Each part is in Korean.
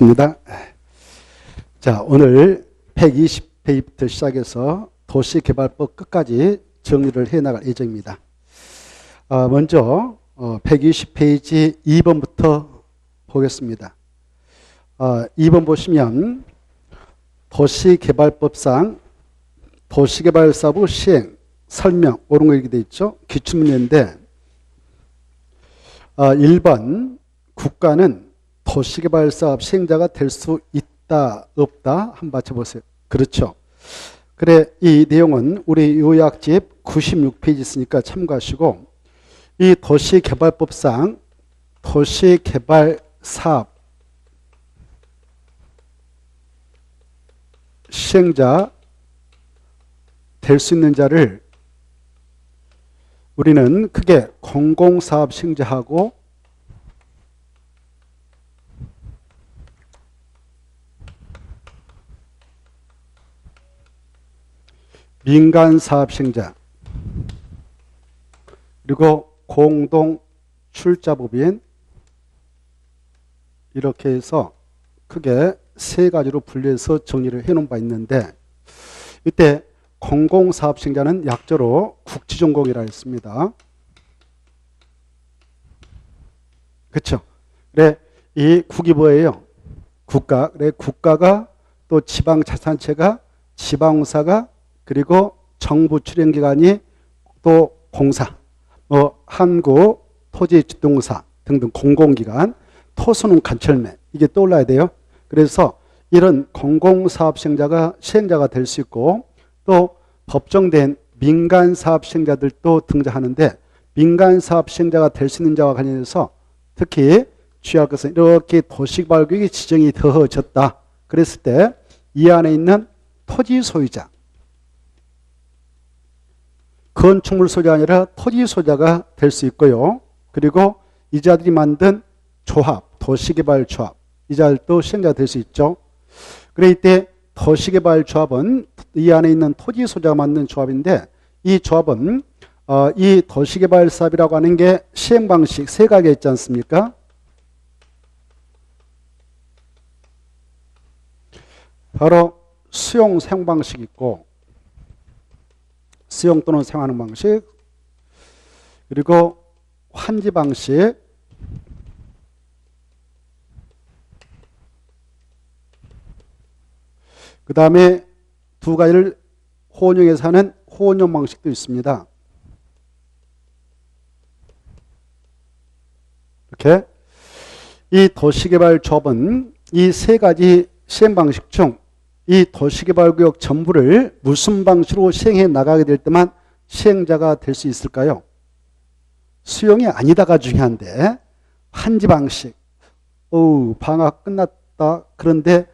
입니다. 자, 오늘 120페이지부터 시작해서 도시개발법 끝까지 정리를 해나갈 예정입니다. 먼저 120페이지 2번부터 보겠습니다. 2번 보시면 도시개발법상 도시개발사업의 시행, 설명 이런 거 이렇게 되어 있죠. 기출문제인데 1번 국가는 도시개발사업 시행자가 될 수 있다 없다 한번 맞춰보세요. 그렇죠. 그래, 이 내용은 우리 요약집 96페이지 있으니까 참고하시고, 이 도시개발법상 도시개발사업 시행자 될 수 있는 자를 우리는 크게 공공사업 시행자하고 민간사업 시행자 그리고 공동출자법인 이렇게 해서 크게 세 가지로 분류해서 정리를 해놓은 바 있는데, 이때 공공사업 시행자는 약자로 국지전공이라 했습니다. 그렇죠? 그래, 이 국이 뭐예요? 국가. 그래, 국가가 또 지방자치단체가 지방공사가 그리고 정부 출연기관이 또 공사, 한국토지주동사 등등 공공기관, 토수농관철매 이게 떠올라야 돼요. 그래서 이런 공공사업 시행자가 될 수 있고, 또 법정된 민간사업 시행자들도 등장하는데, 민간사업 시행자가 될 수 있는 자와 관련해서 특히 주의할 것은 이렇게 도시개발구역이 지정이 더해졌다 그랬을 때 이 안에 있는 토지 소유자, 건축물 소유자가 아니라 토지 소유자가 될 수 있고요. 그리고 이 자들이 만든 조합, 도시개발조합, 이 자들도 시행자가 될 수 있죠. 그래, 이때 도시개발조합은 이 안에 있는 토지 소유자가 만든 조합인데, 이 조합은 이 도시개발사업이라고 하는 게 시행 방식 세 가지가 있지 않습니까? 바로 수용 사용 방식이 있고, 수용 또는 사용하는 방식, 그리고 환지 방식, 그 다음에 두 가지를 혼용해서 하는 혼용 방식도 있습니다. 이렇게 이 도시개발조합은 이 세 가지 시행 방식 중 이 도시개발구역 전부를 무슨 방식으로 시행해 나가게 될 때만 시행자가 될 수 있을까요? 수용이 아니다가 중요한데, 환지 방식. 방학 끝났다. 그런데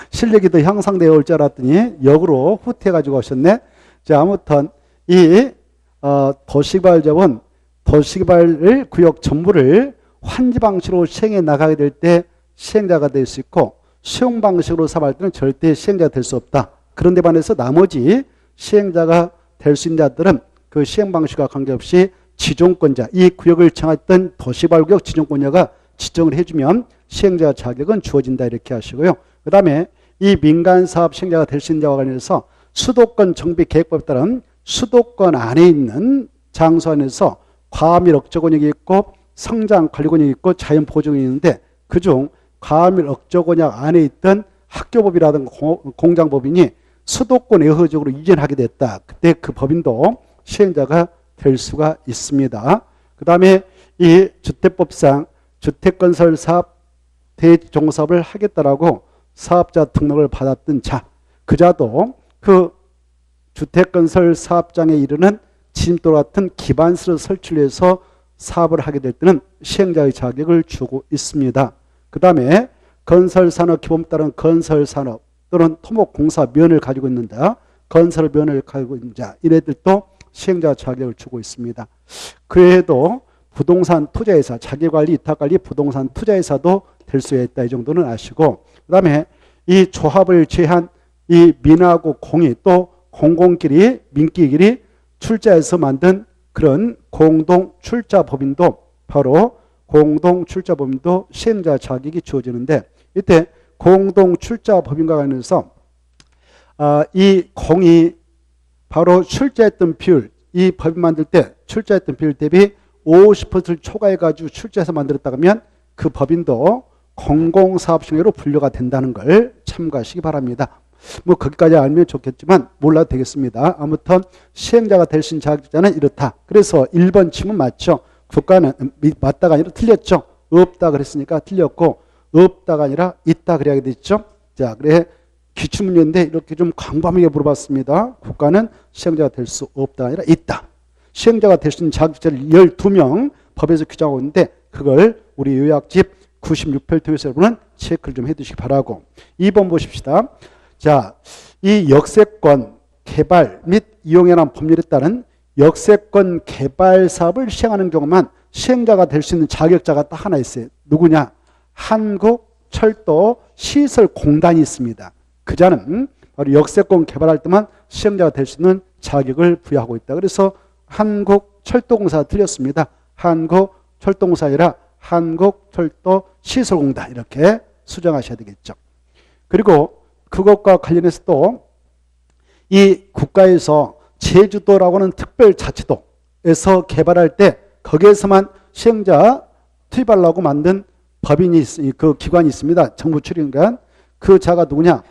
실력이 더 향상되어 올 줄 알았더니 역으로 후퇴해가지고 오셨네. 자, 아무튼 이 도시개발조합은 도시개발 구역 전부를 환지 방식으로 시행해 나가게 될 때 시행자가 될 수 있고, 수용 방식으로 사업할 때는 절대 시행자가 될 수 없다. 그런데 반해서 나머지 시행자가 될 수 있는 자들은 그 시행 방식과 관계없이 지정권자, 이 구역을 정했던 도시개발구역 지정권자가 지정을 해주면 시행자 자격은 주어진다 이렇게 하시고요. 그 다음에 이 민간사업 시행자가 될 수 있는 자와 관련해서 수도권 정비계획법에 따른 수도권 안에 있는 장소 안에서 과밀 억저권역이 있고 성장관리권역이 있고 자연보존이 있는데, 그중 과밀 억저권역 안에 있던 학교법이라든가 공장법인이 수도권에 의허적으로 이전하게 됐다. 그때 그 법인도 시행자가 될 수가 있습니다. 그 다음에 이 주택법상 주택건설사업 대종사업을 하겠다라고 사업자 등록을 받았던 자, 그 자도 그 주택건설사업장에 이르는 진입도와 같은 기반시설을 설치해서 사업을 하게 될 때는 시행자의 자격을 주고 있습니다. 그 다음에 건설산업 기본법에 따른 건설산업 또는 토목공사 면을 가지고 있는 자, 건설 면을 가지고 있는 자, 이래들도 시행자 자격을 주고 있습니다. 그 외에도 부동산 투자회사, 자기관리, 위탁관리 부동산 투자회사도 될 수 있다. 이 정도는 아시고, 그 다음에 이 조합을 제한 이 민하고 공이 또 공공끼리 민끼리 출자해서 만든 그런 공동출자법인도 바로 공동출자법인도 시행자 자격이 주어지는데, 이때 공동출자법인과 관련해서 이 공이 바로 출자했던 비율, 이 법인 만들 때 출자했던 비율 대비 50%를 초과해가지고 출자해서 만들었다 그러면 그 법인도 공공사업시행으로 분류가 된다는 걸 참고하시기 바랍니다. 뭐 거기까지 알면 좋겠지만 몰라도 되겠습니다. 아무튼 시행자가 될 수 있는 자격자는 이렇다. 그래서 1번 질문 맞죠? 국가는 맞다가 아니라 틀렸죠? 없다 그랬으니까 틀렸고 없다가 아니라 있다 그래야 되겠죠? 자, 그래 기출문제인데 이렇게 좀 광범위하게 물어봤습니다. 국가는 시행자가 될 수 없다가 아니라 있다. 시행자가 될 수 있는 자격자를 12명 법에서 규정하고 있는데 그걸 우리 요약집 96페이지 통해서 여러분은 체크를 좀 해두시기 바라고. 2번 보십시다. 자, 이 역세권 개발 및 이용에 관한 법률에 따른 역세권 개발 사업을 시행하는 경우만 시행자가 될 수 있는 자격자가 딱 하나 있어요. 누구냐? 한국철도시설공단이 있습니다. 그 자는 바로 역세권 개발할 때만 시행자가 될 수 있는 자격을 부여하고 있다. 그래서 한국철도공사가 틀렸습니다. 한국철도공사 아니라 한국철도시설공단 이렇게 수정하셔야 되겠죠. 그리고 그것과 관련해서 또 이 국가에서 제주도라고 하는 특별자치도에서 개발할 때 거기에서만 시행자 투입하려고 만든 법인이 그 기관이 있습니다. 정부 출입기관. 그 자가 누구냐?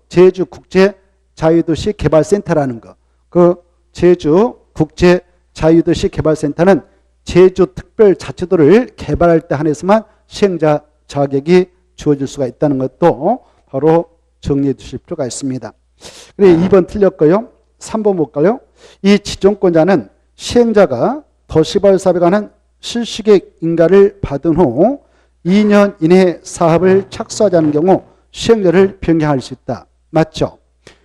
제주 국제 자유도시 개발센터라는 거. 그 제주 국제 자유도시 개발센터는 제주 특별자치도를 개발할 때 한해서만 시행자 자격이 주어질 수가 있다는 것도 바로 정리해 두실 필요가 있습니다. 그래 2번 틀렸고요. 3번 볼까요? 이 지정권자는 시행자가 도시개발 사업에 관한 실시계획 인가를 받은 후 2년 이내에 사업을 착수하지 않은 경우 시행자를 변경할 수 있다. 맞죠?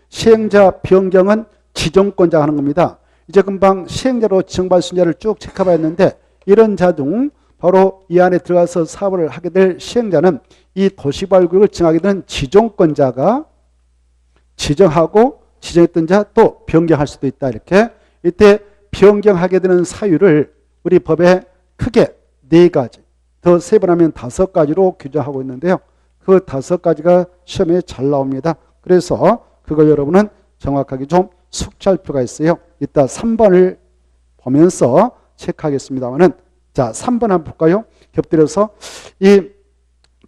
시행자 변경은 지정권자가 하는 겁니다. 이제 금방 시행자로 지정받을 수 있는 자를 쭉 체크해봤는데 이런 자 중 바로 이 안에 들어가서 사업을 하게 될 시행자는 이 도시개발구역을 지정하게 되는 지정권자가 지정하고 지정했던 자 또 변경할 수도 있다. 이렇게 이때 변경하게 되는 사유를 우리 법에 크게 4가지 더 세분하면 5가지로 규정하고 있는데요. 그 5가지가 시험에 잘 나옵니다. 그래서 그걸 여러분은 정확하게 좀 숙지할 필요가 있어요. 이따 3번을 보면서 체크하겠습니다만은 자 3번 한번 볼까요? 겹들여서 이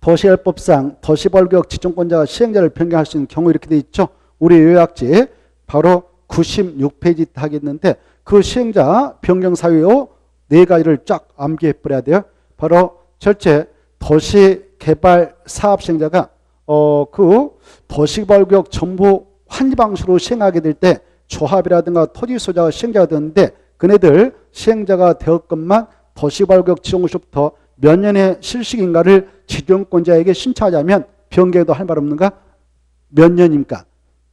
도시개발법상 도시개발구역 지정권자가 시행자를 변경할 수 있는 경우 이렇게 돼 있죠. 우리 요약지 바로 96페이지 하겠는데 그 시행자 변경 사유 4가지를 쫙 암기해 버려야 돼요. 바로 첫째 도시개발 사업 시행자가 그 도시개발구역 전부 환지 방식으로 시행하게 될 때 조합이라든가 토지 소유자가 시행자가 되는데 그네들 시행자가 되었건만 도시개발구역 지정구역부터 몇 년의 실시인가를 지정권자에게 신청하자면 변경도 할 말 없는가? 몇 년입니까?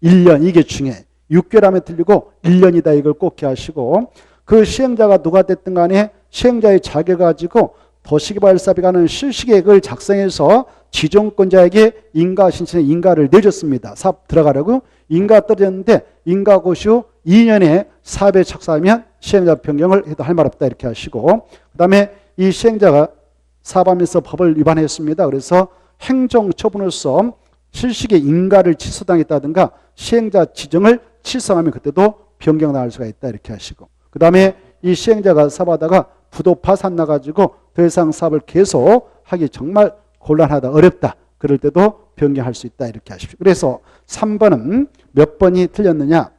1년. 이게 중요해. 6개월 하면 틀리고 1년이다. 이걸 꼭 기하시고 그 시행자가 누가 됐든 간에 시행자의 자격을 가지고 도시개발 사업에 관한 실시계획을 작성해서 지정권자에게 인가 신청에 인가를 내줬습니다. 사업 들어가라고 인가 떨어졌는데 인가 고시 후 2년에 사업에 착수하면 시행자 변경을 해도 할 말 없다. 이렇게 하시고 그 다음에 이 시행자가 사업하면서 법을 위반했습니다. 그래서 행정처분으로서 실시계 인가를 취소당했다든가 시행자 지정을 취소하면 그때도 변경당할 수가 있다. 이렇게 하시고 그 다음에 이 시행자가 사업하다가 부도 파산 나가지고 더 이상 사업을 계속 하기 정말 곤란하다. 어렵다. 그럴 때도 변경할 수 있다. 이렇게 하십시오. 그래서 3번은 몇 번이 틀렸느냐?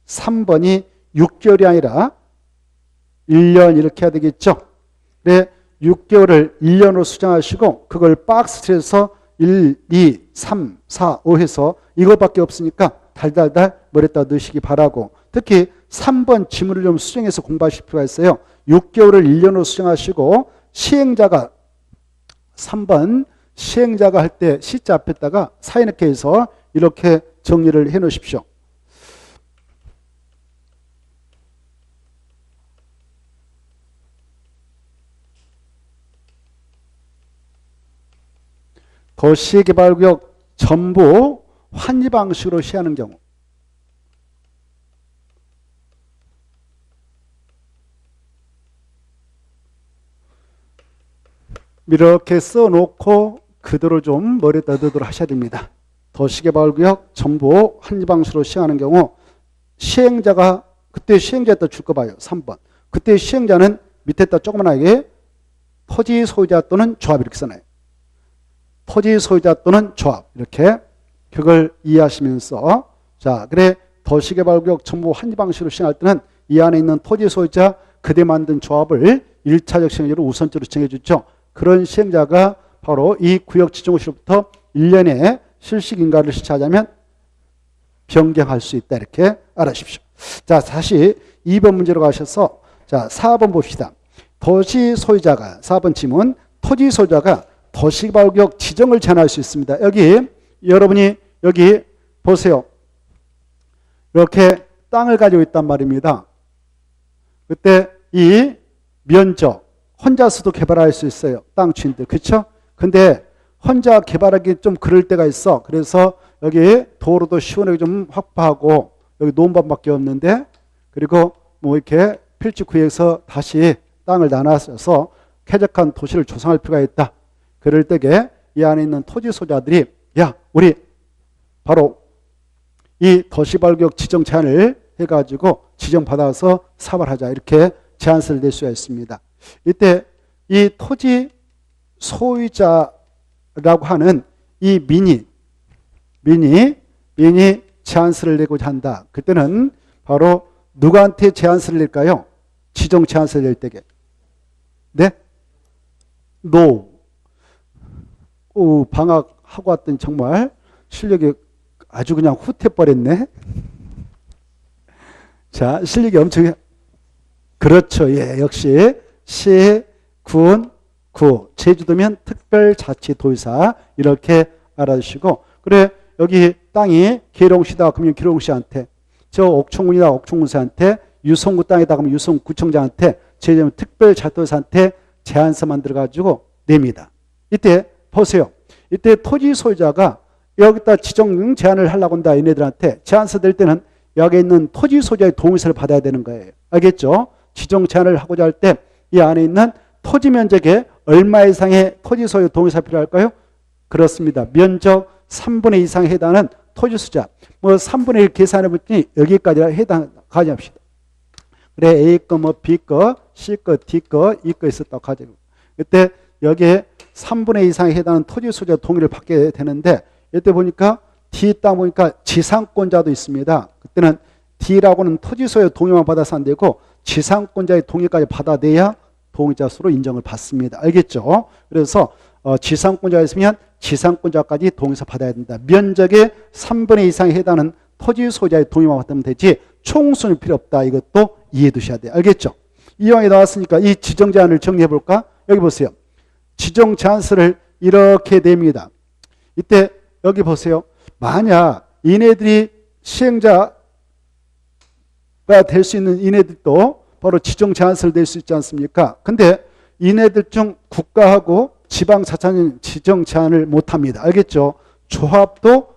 3번이 6개월이 아니라 1년 이렇게 해야 되겠죠. 네, 6개월을 1년으로 수정하시고 그걸 박스에서 1, 2, 3, 4, 5 해서 이것밖에 없으니까 달달달 머리에다 넣으시기 바라고 특히 3번 지문을 좀 수정해서 공부하실 필요가 있어요. 6개월을 1년으로 수정하시고 시행자가 3번 시행자가 할 때 시자 앞에다가 사인하게 해서 이렇게 정리를 해 놓으십시오. 도시개발구역 전부 환지 방식으로 시행하는 경우 이렇게 써놓고 그대로 좀 머리에다 넣도록 하셔야 됩니다. 도시개발구역 전부 한지방시로 시행하는 경우 시행자가 그때 시행자에다 줄 거 봐요. 3번. 그때 시행자는 밑에다 조그만하게 토지 소유자 또는 조합 이렇게 써놔요. 토지 소유자 또는 조합 이렇게 그걸 이해하시면서 자 그래 도시개발구역 전부 한지방시로 시행할 때는 이 안에 있는 토지 소유자 그대 만든 조합을 1차적 시행자로 우선적으로 지정해 주죠. 그런 시행자가 바로 이 구역 지정호시로부터 1년에 실식인가를 실시하자면 변경할 수 있다 이렇게 알아주십시오. 자 다시 2번 문제로 가셔서 자 4번 봅시다. 도시 소유자가 4번 질문 토지 소유자가 도시개발구역 지정을 제한할 수 있습니다. 여기 여러분이 여기 보세요. 이렇게 땅을 가지고 있단 말입니다. 그때 이 면적 혼자서도 개발할 수 있어요. 땅 주인들 그렇죠? 근데 혼자 개발하기 좀 그럴 때가 있어. 그래서 여기 도로도 시원하게 좀 확보하고 여기 논밭밖에 없는데 그리고 뭐 이렇게 필지 구역에서 다시 땅을 나눠서 쾌적한 도시를 조성할 필요가 있다. 그럴 때에 이 안에 있는 토지 소유자들이 야 우리 바로 이 도시개발구역 지정 제한을 해가지고 지정받아서 사발하자 이렇게 제안서를 낼 수가 있습니다. 이때 이 토지 소유자라고 하는 이 민이 제안서를 내고자 한다. 그때는 바로 누구한테 제안서를 낼까요? 지정 제안서를 낼 때게. 네? 방학하고 왔더니 정말 실력이 아주 그냥 후퇴버렸네. 자, 실력이 엄청 그렇죠. 예, 역시 시, 군, 구 제주도면 특별자치도의사 이렇게 알아주시고 그래 여기 땅이 계룡시다 그러면 계룡시한테 저 옥천군이다 옥천군시한테 유성구 땅이다 그러면 유성구청장한테 제주도면 특별자치도의사한테 제안서 만들어가지고 냅니다. 이때 보세요. 이때 토지 소유자가 여기다 지정 제한을 하려고 한다. 얘네들한테 제안서 낼 때는 여기 있는 토지 소유자의 동의서를 받아야 되는 거예요. 알겠죠? 지정 제한을 하고자 할 때 이 안에 있는 토지 면적에 얼마 이상의 토지 소유 동의서가 필요할까요? 그렇습니다. 면적 3분의 2 이상에 해당하는 토지 소유자. 뭐 3분의 1 계산해 보니 여기까지 가져갑시다. 그래 A 거, 뭐 B 거, C 거, D 거, E 거 있었다고 가지고. 그때 여기에 3분의 2 이상에 해당하는 토지 소유자 동의를 받게 되는데 이때 보니까 D 땅 보니까 지상권자도 있습니다. 그때는 D라고는 토지 소유 동의만 받아서 안 되고 지상권자의 동의까지 받아내야 동의자 수로 인정을 받습니다. 알겠죠? 그래서 지상권자가 있으면 지상권자까지 동의서 받아야 된다. 면적의 3분의 2 이상에 해당하는 토지 소유자의 동의만 받으면 되지 총수는 필요 없다. 이것도 이해해 두셔야 돼요. 알겠죠? 이왕에 나왔으니까 이 지정 제한을 정리해 볼까? 여기 보세요. 지정 제한서를 이렇게 냅니다. 이때 여기 보세요. 만약 이네들이 시행자가 될 수 있는 이네들도 바로 지정 제한서를 낼 수 있지 않습니까? 근데 이네들 중 국가하고 지방자치는 지정 제한을 못합니다. 알겠죠? 조합도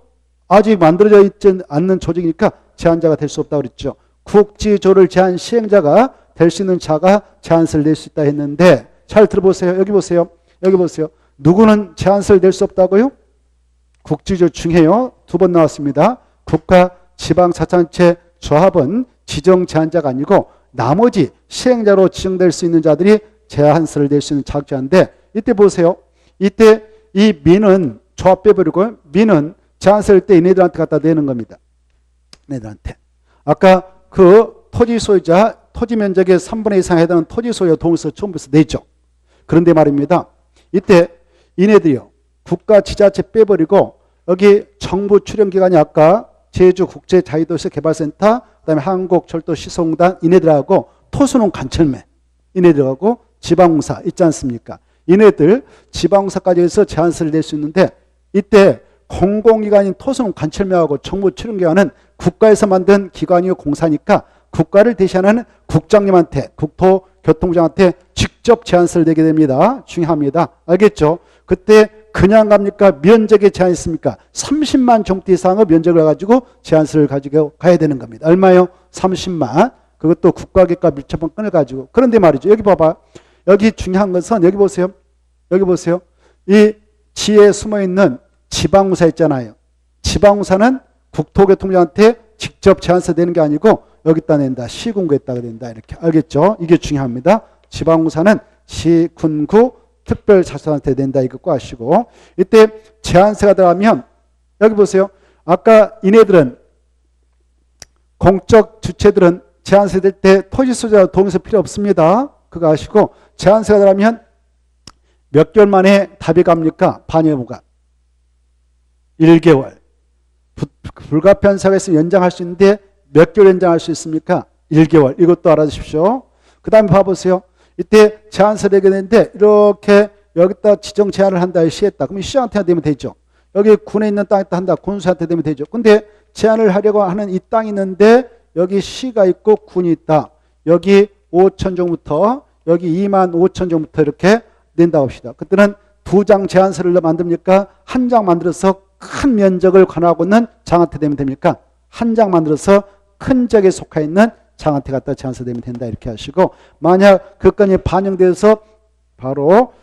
아직 만들어져 있지 않는 조직이니까 제한자가 될 수 없다고 그랬죠. 국지조를 제한 시행자가 될 수 있는 자가 제한서를 낼 수 있다 했는데 잘 들어보세요. 여기 보세요. 여기 보세요. 누구는 제한서를 낼 수 없다고요? 국지조 중에요. 2번 나왔습니다. 국가 지방자치단체 조합은 지정 제한자가 아니고 나머지 시행자로 지정될 수 있는 자들이 제한서를 낼 수 있는 자격자인데 이때 보세요. 이때 이 민은 조합 빼버리고 민은 제한서를 때 얘네들한테 갖다 내는 겁니다. 얘네들한테. 아까 그 토지 소유자 토지 면적의 3분의 2 이상에 해당하는 토지 소유자 동의서 처음부터 내죠. 그런데 말입니다. 이때 이네들이요. 국가 지자체 빼버리고 여기 정부 출연기관이 아까 제주국제자유도시 개발센터 그다음에 한국철도시설공단 이네들하고 토수농 관철매 이네들하고 지방공사 있지 않습니까? 이네들 지방공사까지 해서 제한서를 낼 수 있는데 이때 공공기관인 토수농 관철매하고 정부 출연기관은 국가에서 만든 기관이고 공사니까 국가를 대신하는 국장님한테 국토교통부장한테 직접 제한서를 내게 됩니다. 중요합니다. 알겠죠? 그때 그냥 갑니까? 면적에 제한이 있습니까? 30만 종대 이상의 면적을 가지고 제한서를 가지고 가야 되는 겁니다. 얼마요? 30만. 그것도 국가계획과 밀접한 건을 가지고. 그런데 말이죠. 여기 봐봐. 여기 중요한 것은 여기 보세요. 여기 보세요. 이 지에 숨어있는 지방공사 있잖아요. 지방공사는 국토교통부한테 직접 제한서 내는 게 아니고 여기다 낸다. 시군구에다가 낸다. 이렇게 알겠죠? 이게 중요합니다. 지방공사는 시, 군구, 특별자치단체한테 낸다. 이거 꼭 아시고 이때 제한세가 들어가면 여기 보세요. 아까 이네들은 공적 주체들은 제한세 될 때 토지 소유자 동의서 필요 없습니다. 그거 아시고 제한세가 들어가면 몇 개월 만에 답이 갑니까? 반여부가 1개월. 불가피한 사고가 있으면 연장할 수 있는데 몇 개월 연장할 수 있습니까? 1개월. 이것도 알아두십시오. 그 다음에 봐보세요. 이때 제한세를 내게 되는데 이렇게 여기다 지정 제한을 한다. 시했다. 그러면 시한테 되면 되죠. 여기 군에 있는 땅에다 한다. 군수한테 되면 되죠. 근데 제한을 하려고 하는 이 땅이 있는데 여기 시가 있고 군이 있다. 여기 5천 종부터 여기 2만 5천 종부터 이렇게 낸다 봅시다. 그때는 2장 제한서를 만듭니까? 한 장 만들어서 큰 면적을 관할하고 있는 장한테 되면 됩니까? 한 장 만들어서 큰 지역에 속해 있는 장한테 갖다 제한서 되면 된다. 이렇게 하시고 만약 그 건이 반영돼서 바로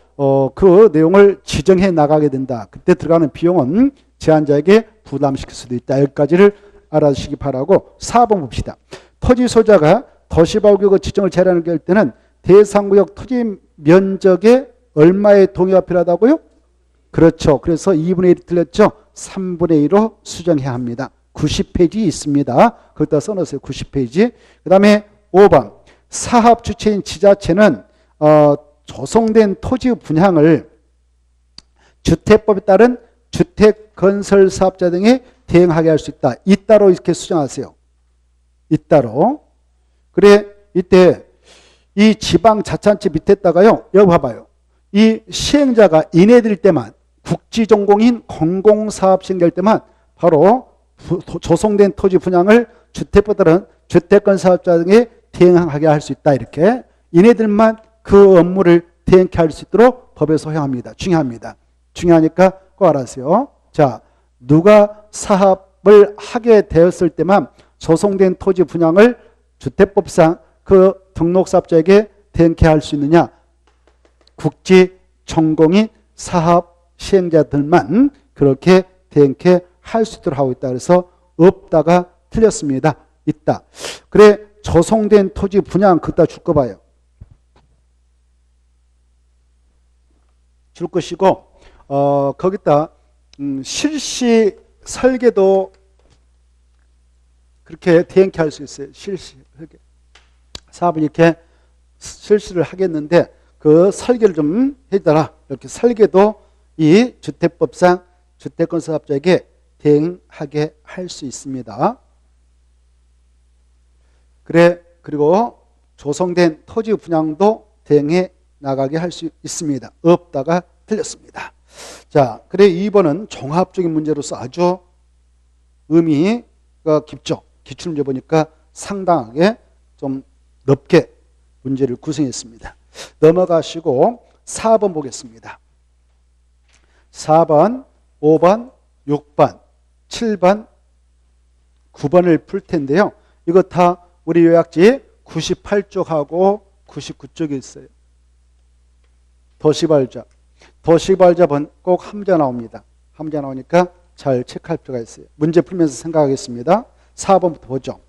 그 내용을 지정해 나가게 된다. 그때 들어가는 비용은 제한자에게 부담시킬 수도 있다. 여기까지를 알아주시기 바라고 4번 봅시다. 토지 소유자가 도시발구역 지정을 제한하는 게 할 때는 대상구역 토지 면적에 얼마의 동의가 필요하다고요? 그렇죠. 그래서 2분의 1이 틀렸죠. 3분의 1로 수정해야 합니다. 90페이지 있습니다. 거기다 써놓으세요. 90페이지. 그 다음에 5번. 사업 주체인 지자체는 조성된 토지 분양을 주택법에 따른 주택건설사업자 등이 대행하게 할 수 있다. 이따로 이렇게 수정하세요. 이따로. 그래 이때 이 지방자치단체 밑에다가요. 여기 봐봐요. 이 시행자가 인해드릴 때만 국지전공인 공공사업 시행될 때만 바로 조성된 토지 분양을 주택법에 따른 주택건사업자 등이 대행하게 할 수 있다. 이렇게 인해들만 그 업무를 대행케 할 수 있도록 법에서 허용합니다. 중요합니다. 중요하니까 꼭 알아주세요. 자, 누가 사업을 하게 되었을 때만 조성된 토지 분양을 주택법상 그 등록사업자에게 대행케 할 수 있느냐? 국지 전공인 사업 시행자들만 그렇게 대행케 할 수 있도록 하고 있다. 그래서 없다가 틀렸습니다. 있다. 그래 조성된 토지 분양 그따 줄 거 봐요. 줄 것이고 거기다 실시 설계도 그렇게 대행케 할 수 있어요. 실시 설계. 사업을 이렇게 실시를 하겠는데 그 설계를 좀 해달라. 이렇게 설계도 이 주택법상 주택건설사업자에게 대행하게 할 수 있습니다. 그래 그리고 조성된 토지 분양도 대행해 나가게 할 수 있습니다. 없다가 틀렸습니다. 자, 그래 2번은 종합적인 문제로서 아주 의미가 깊죠. 기출문제 보니까 상당하게 좀 넓게 문제를 구성했습니다. 넘어가시고 4번 보겠습니다. 4번, 5번, 6번, 7번, 9번을 풀 텐데요. 이거 다 우리 요약지 98쪽하고 99쪽에 있어요. 도시발잡. 도시발잡은 꼭 함자 나옵니다. 함자 나오니까 잘 체크할 필요가 있어요. 문제 풀면서 생각하겠습니다. 4번부터 보죠.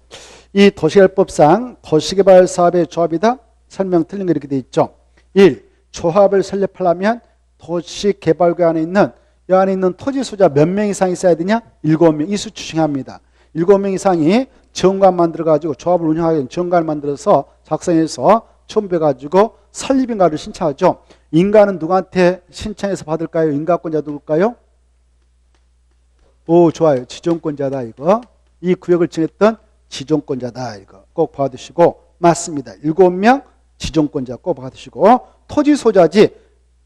이 도시개발법상 도시개발 사업의 조합이다. 설명 틀린 거 이렇게 돼 있죠. 1. 조합을 설립하려면 도시개발구 안에 있는 이 안에 있는 토지 소유자 몇 명 이상 있어야 되냐? 7명. 이 수치 중요합니다. 7명 이상이 정관 만들어가지고 조합을 운영하기 위해 정관을 만들어서 작성해서 첨부해가지고 설립인가를 신청하죠. 인가는 누구한테 신청해서 받을까요? 인가권자 누굴까요? 오, 좋아요. 지정권자다 이거. 이 구역을 정했던 지정권자다 이거. 꼭 받으시고 맞습니다. 7명 지정권자 꼭 받으시고 토지 소유자지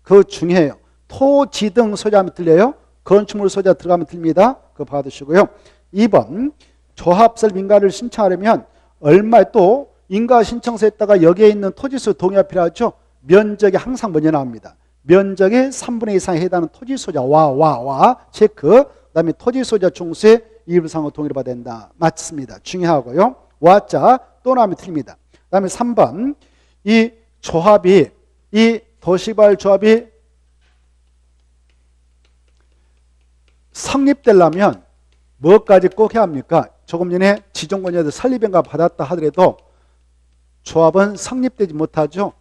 그거 중요해요. 토지 등 소유자하면 틀려요. 건축물 소유자 들어가면 틀립니다. 그거 받으시고요. 2번 조합 설립 인가를 신청하려면 얼마에 또 인가 신청서에다가 여기에 있는 토지 소유 동의가 필요하죠. 면적이 항상 먼저 나옵니다. 면적의 3분의 2 이상에 해당하는 토지 소유자 와 체크. 그다음에 토지 소유자 총수의 이율상의 동의를 받아야 된다. 맞습니다. 중요하고요. 와자 또 나오면 틀립니다. 그다음에 3번 이 조합이 이 도시개발 조합이 성립되려면 뭐까지 꼭 해야 합니까? 조금 전에 지정권자들 설립인가 받았다 하더라도 조합은 성립되지 못하죠.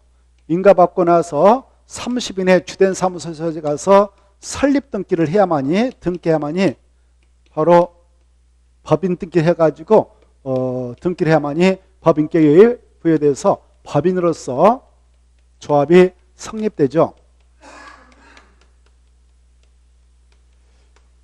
인가받고 나서 30인의 주된 사무소에 가서 설립 등기를 해야만이 등기해야만이 바로 법인 등기를 해가지고 등기를 해야만이 법인격이 부여돼서 법인으로서 조합이 성립되죠.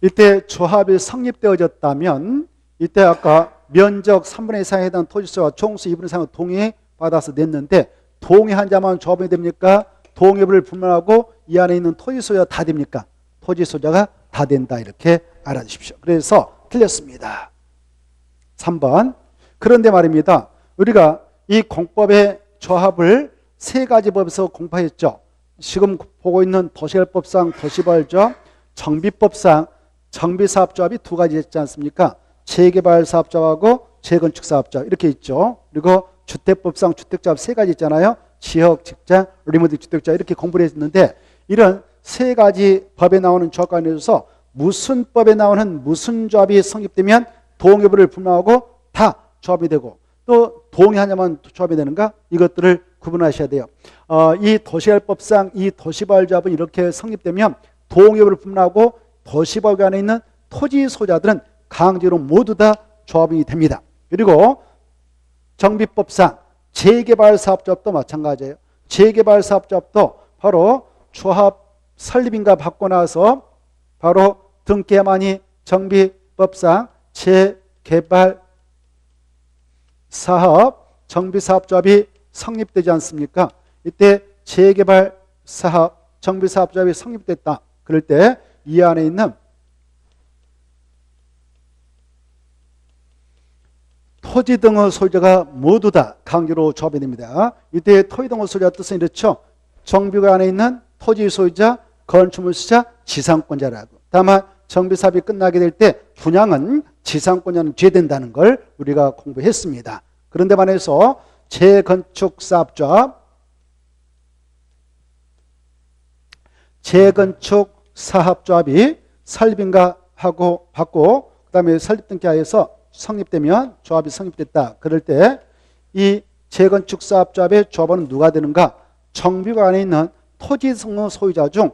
이때 조합이 성립되어졌다면 이때 아까 면적 3분의 2상에 해당 토지소와 총수 2분의 3을 동의 받아서 냈는데 동의한 자만 조합이 됩니까? 동의를 불문하고 이 안에 있는 토지소유가 다 됩니까? 토지소유자가 다 된다 이렇게 알아주십시오. 그래서 틀렸습니다. 3번. 그런데 말입니다. 우리가 이 공법의 조합을 세 가지 법에서 공부했죠. 지금 보고 있는 도시개발법상 도시개발조합, 정비법상 정비사업조합이 두 가지 있지 않습니까? 재개발사업조합하고 재건축사업조합 이렇게 있죠. 그리고 주택법상 주택조합 세 가지 있잖아요. 지역, 직장, 리모델 주택조합 이렇게 공부를 했는데 이런 세 가지 법에 나오는 조합 관련해서 무슨 법에 나오는 무슨 조합이 성립되면 동의부를 불문하고 다 조합이 되고 또 동의하냐만 조합이 되는가? 이것들을 구분하셔야 돼요. 이 도시개발법상 이 도시개발조합은 이렇게 성립되면 동의부를 불문하고 도시개발 안에 있는 토지 소유자들은 강제로 모두 다 조합이 됩니다. 그리고 정비법상 재개발사업조합도 마찬가지예요. 재개발사업조합도 바로 조합 설립인가 받고 나서 바로 등기해야만이 정비법상 재개발 사업 정비사업조합이 성립되지 않습니까? 이때 재개발 사업 정비사업조합이 성립됐다. 그럴 때 이 안에 있는 토지 등의 소유자가 모두 다 강제로 조합이 됩니다. 이때 토지 등의 소유자 뜻은 이렇죠. 정비가 안에 있는 토지 소유자, 건축물 소유자, 지상권자라고. 다만 정비사업이 끝나게 될 때 분양은 지상권자는 죄된다는 걸 우리가 공부했습니다. 그런데 반해서 재건축사업조합, 재건축사업조합이 설립인가 하고 받고 그 다음에 설립등기하여서 성립되면 조합이 성립됐다. 그럴 때 이 재건축사업조합의 조합원은 누가 되는가? 정비가 안에 있는 토지 소유자 중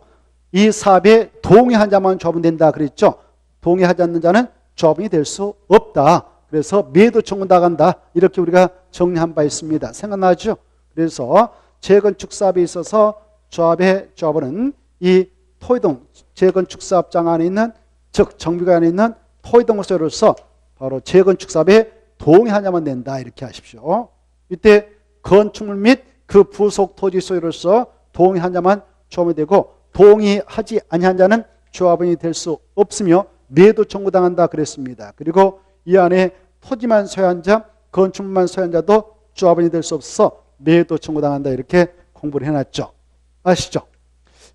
이 사업에 동의한 자만 조합은 된다 그랬죠. 동의하지 않는 자는 조합이 될 수 없다. 그래서 매도 청구 나간다. 이렇게 우리가 정리한 바 있습니다. 생각나죠? 그래서 재건축사업에 있어서 조합의 조합원은 이 토지동 재건축사업장 안에 있는 즉 정비가 안에 있는 토지동 소유로서 바로 재건축사업에 동의하냐만 된다. 이렇게 하십시오. 이때 건축물 및 그 부속 토지 소유로서 동의하냐만 조합이 되고 동의하지 아니한 자는 조합원이 될 수 없으며 매도 청구당한다 그랬습니다. 그리고 이 안에 토지만 소유한 자, 건축물만 소유한 자도 조합원이 될 수 없어서 매도 청구당한다 이렇게 공부를 해놨죠. 아시죠?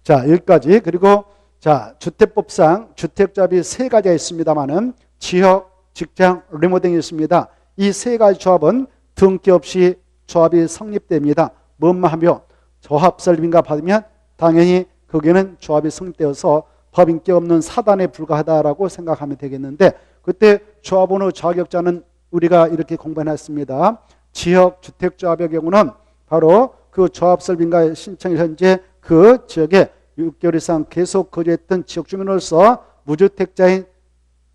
자, 여기까지. 그리고 자, 주택법상 주택조합이 세 가지가 있습니다만은 지역, 직장, 리모델링이 있습니다. 이 세 가지 조합은 등기 없이 조합이 성립됩니다. 뭐만 하며 조합 설립인가 받으면 당연히 거기에는 조합이 성립되어서 법인격 없는 사단에 불과하다라고 생각하면 되겠는데 그때 조합원의 자격자는 우리가 이렇게 공부해놨습니다. 지역 주택조합의 경우는 바로 그 조합 설립인가 신청일 현재 그 지역에 6개월 이상 계속 거주했던 지역 주민으로서 무주택자인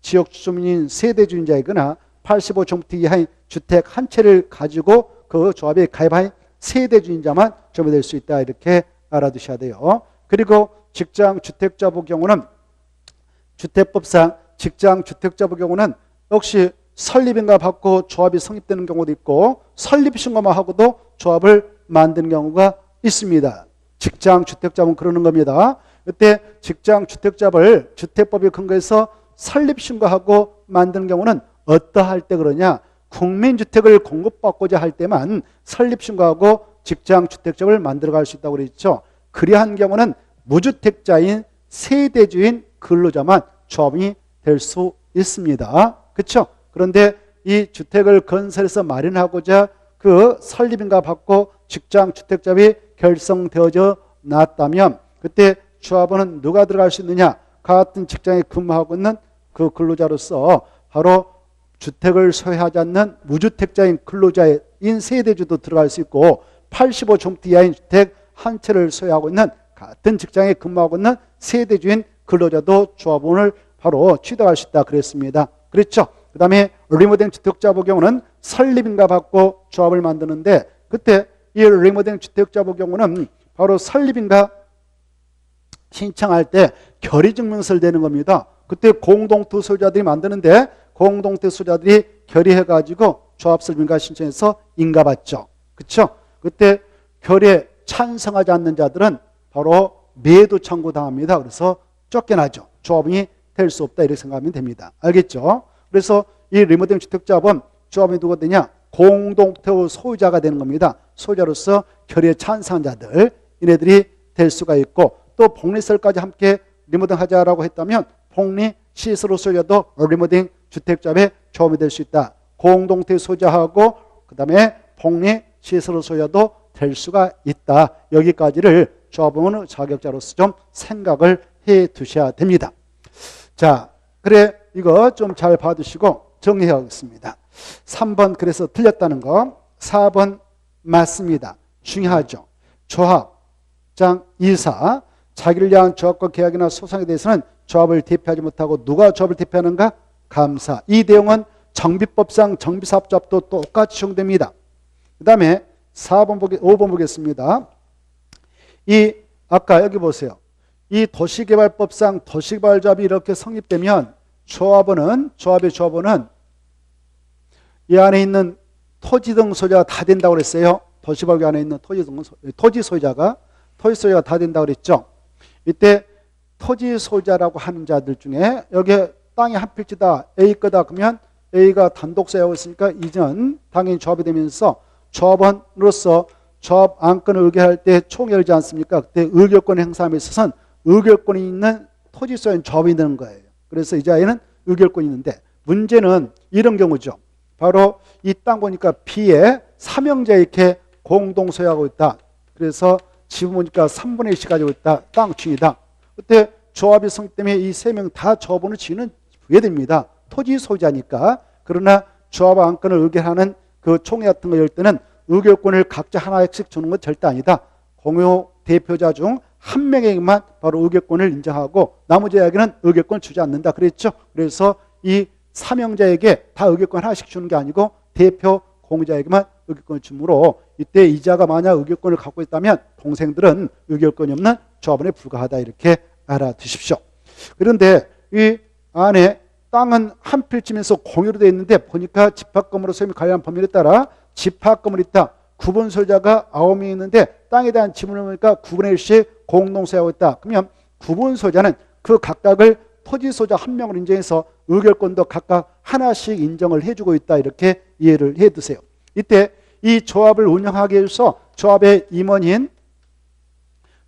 지역 주민인 세대주인자이거나 85제곱미터 이하의 주택 한 채를 가지고 그 조합에 가입한 세대주인자만 조합될 수 있다 이렇게 알아두셔야 돼요. 그리고 직장 주택자부 경우는 주택법상 직장 주택자부 경우는 역시 설립인가 받고 조합이 성립되는 경우도 있고 설립신고만 하고도 조합을 만드는 경우가 있습니다. 직장 주택자부는 그러는 겁니다. 그때 직장 주택자부를 주택법에 근거해서 설립신고하고 만드는 경우는 어떠할 때 그러냐? 국민주택을 공급받고자 할 때만 설립신고하고 직장 주택자부를 만들어갈 수 있다고 그랬죠. 그리한 경우는 무주택자인 세대주인 근로자만 조합이 될 수 있습니다. 그렇죠? 그런데 이 주택을 건설해서 마련하고자 그 설립인가 받고 직장 주택자비 결성되어져 놨다면 그때 조합원은 누가 들어갈 수 있느냐? 같은 직장에 근무하고 있는 그 근로자로서 바로 주택을 소유하지 않는 무주택자인 근로자인 세대주도 들어갈 수 있고 85제곱미터 이하인 주택 한 채를 소유하고 있는 같은 직장에 근무하고 있는 세대주인 근로자도 조합원을 바로 취득할 수 있다 그랬습니다. 그렇죠? 그 다음에 리모델링 주택자부 경우는 설립인가 받고 조합을 만드는데 그때 이 리모델링 주택자부 경우는 바로 설립인가 신청할 때 결의증명서를 내는 겁니다. 그때 공동토 소유자들이 만드는데 공동토 소유자들이 결의해가지고 조합 설립인가 신청해서 인가받죠. 그렇죠? 그때 결의에 찬성하지 않는 자들은 바로 매도 청구당합니다. 그래서 쫓겨나죠. 조합원이 될 수 없다 이렇게 생각하면 됩니다. 알겠죠? 그래서 이 리모델링 주택자본 조합원이 누가 되냐? 공동토 소유자가 되는 겁니다. 소유자로서 결의에 찬성한 자들 이네들이 될 수가 있고 또 복리설까지 함께 리모델링 하자라고 했다면 복리 시설로 소유자도 리모델링 주택자의 조합이 될 수 있다. 공동토 소유자하고 그 다음에 복리 시설로 소유자도 될 수가 있다. 여기까지를 조합원 자격자로서 좀 생각을 해 두셔야 됩니다. 자, 그래 이거 좀 잘 봐두시고 정리하겠습니다. 3번 그래서 틀렸다는 거, 4번 맞습니다. 중요하죠. 조합장 이사 자기를 위한 조합과 계약이나 소송에 대해서는 조합을 대표하지 못하고 누가 조합을 대표하는가? 감사. 이 내용은 정비법상 정비사업조합도 똑같이 적용됩니다. 그 다음에 5번 보겠습니다. 아까 여기 보세요. 이 도시개발법상 도시개발조합이 이렇게 성립되면 조합의 조합원은 이 안에 있는 토지 등 소유자가 다 된다고 그랬어요. 도시개발구 안에 있는 토지 소유자가 다 된다고 그랬죠. 이때 토지 소유자라고 하는 자들 중에 여기 땅이 한 필지다, A 거다 그러면 A가 단독 소유하고 있으니까 이전 당연히 조합이 되면서 조합원으로서 조합 안건을 의결할 때 총회 열지 않습니까? 그때 의결권 행사함에 있어서는 의결권이 있는 토지 소유인 조합이 되는 거예요. 그래서 이 자리에는 의결권이 있는데 문제는 이런 경우죠. 바로 이 땅 보니까 B에 삼형제 이렇게 공동 소유하고 있다. 그래서 지분 보니까 3분의 1씩 가지고 있다. 땅 주인이다. 그때 조합이 성립되면 이 세 명 다 조합원의 지위는 부여됩니다. 토지 소유자니까. 그러나 조합 안건을 의결하는 그 총회 같은 거 열 때는 의결권을 각자 하나씩 주는 건 절대 아니다. 공유 대표자 중 한 명에게만 바로 의결권을 인정하고 나머지 이야기는 의결권 주지 않는다 그랬죠. 그래서 이 삼형제에게 다 의결권 하나씩 주는 게 아니고 대표 공유자에게만 의결권을 주므로 이때 이자가 만약 의결권을 갖고 있다면 동생들은 의결권이 없는 조합원에 불과하다 이렇게 알아두십시오. 그런데 이 안에 땅은 한 필지면서 공유로 되어 있는데 보니까 집합건물로 소유에 관련 법률에 따라 집합건물이 있다. 구분 소유자가 9명이 있는데 땅에 대한 지분을 보니까 9분의 1씩 공동 소유하고 있다. 그러면 구분 소유자는 그 각각을 토지 소유자 한 명을 인정해서 의결권도 각각 하나씩 인정을 해주고 있다. 이렇게 이해를 해두세요. 이때 이 조합을 운영하기 위해서 조합의 임원인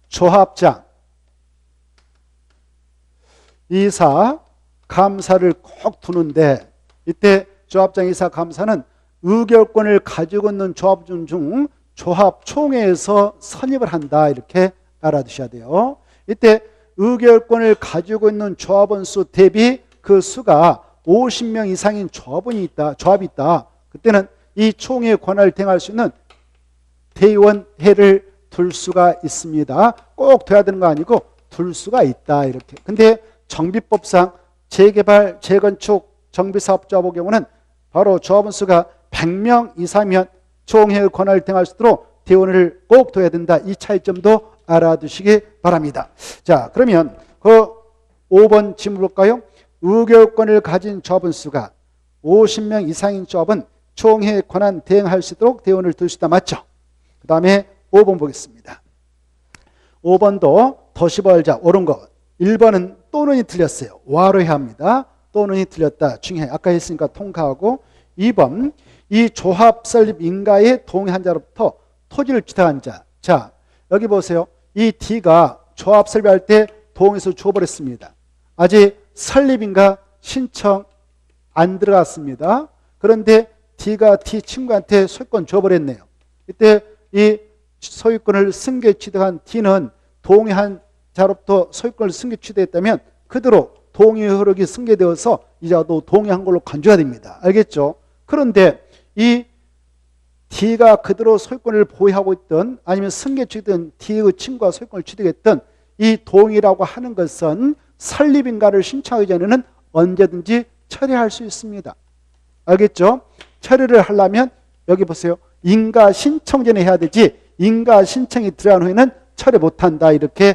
조합장, 이사, 감사를 꼭 두는데 이때 조합장, 이사, 감사는 의결권을 가지고 있는 조합원 중 조합총회에서 선임을 한다 이렇게 알아두셔야 돼요. 이때 의결권을 가지고 있는 조합원 수 대비 그 수가 50명 이상인 조합이 있다. 그때는 이 총회의 권한을 대행할 수 있는 대의원회를 둘 수가 있습니다. 꼭 돼야 되는 거 아니고 둘 수가 있다 이렇게. 근데 정비법상 재개발, 재건축, 정비사업조합의 경우는 바로 조합원 수가 100명 이상이면 총회의 권한을 대행할 수 있도록 대의원을 꼭 둬야 된다. 이 차이점도 알아두시기 바랍니다. 자, 그러면 그 5번 질문 볼까요? 의결권을 가진 조합원 수가 50명 이상인 조합은 총회의 권한 대행할 수 있도록 대의원을 둘 수 있다. 맞죠? 그 다음에 5번 보겠습니다. 5번도 도시벌자 옳은 거. 1번은 또는이 틀렸어요. 와로해야 합니다. 또는이 틀렸다. 중요해. 아까 했으니까 통과하고 2번 이 조합 설립 인가에 동의한 자로부터 토지를 취득한 자. 자, 여기 보세요. 이 D가 조합 설립할 때 동의서 줘버렸습니다. 아직 설립인가 신청 안 들어갔습니다. 그런데 D가 D 친구한테 소유권 줘버렸네요. 이때 이 소유권을 승계 취득한 D는 동의한 자로부터 소유권을 승계 취득했다면 그대로 동의 효력이 승계되어서 이자도 동의한 걸로 간주해야 됩니다. 알겠죠? 그런데 이 D가 그대로 소유권을 보유하고 있던 아니면 승계취득된 D의 친구가 소유권을 취득했던 이 동의라고 하는 것은 설립인가를 신청하기 전에는 언제든지 처리할 수 있습니다. 알겠죠? 처리를 하려면 여기 보세요. 인가 신청 전에 해야 되지 인가 신청이 들어간 후에는 처리 못한다 이렇게